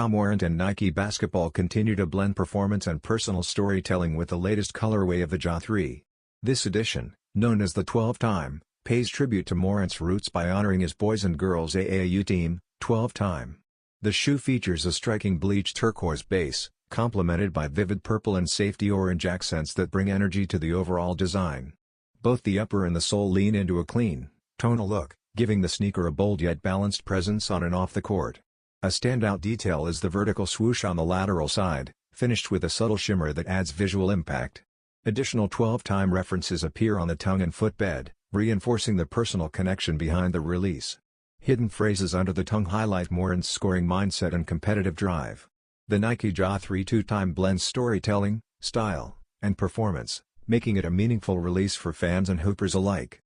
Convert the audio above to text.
Morant and Nike Basketball continue to blend performance and personal storytelling with the latest colorway of the Ja 3. This edition, known as the 12-time, pays tribute to Morant's roots by honoring his Boys and Girls AAU team, 12-time. The shoe features a striking bleached turquoise base, complemented by vivid purple and safety orange accents that bring energy to the overall design. Both the upper and the sole lean into a clean, tonal look, giving the sneaker a bold yet balanced presence on and off the court. A standout detail is the vertical swoosh on the lateral side, finished with a subtle shimmer that adds visual impact. Additional 12-time references appear on the tongue and footbed, reinforcing the personal connection behind the release. Hidden phrases under the tongue highlight Morant's scoring mindset and competitive drive. The Nike Ja 3 two-time blends storytelling, style, and performance, making it a meaningful release for fans and hoopers alike.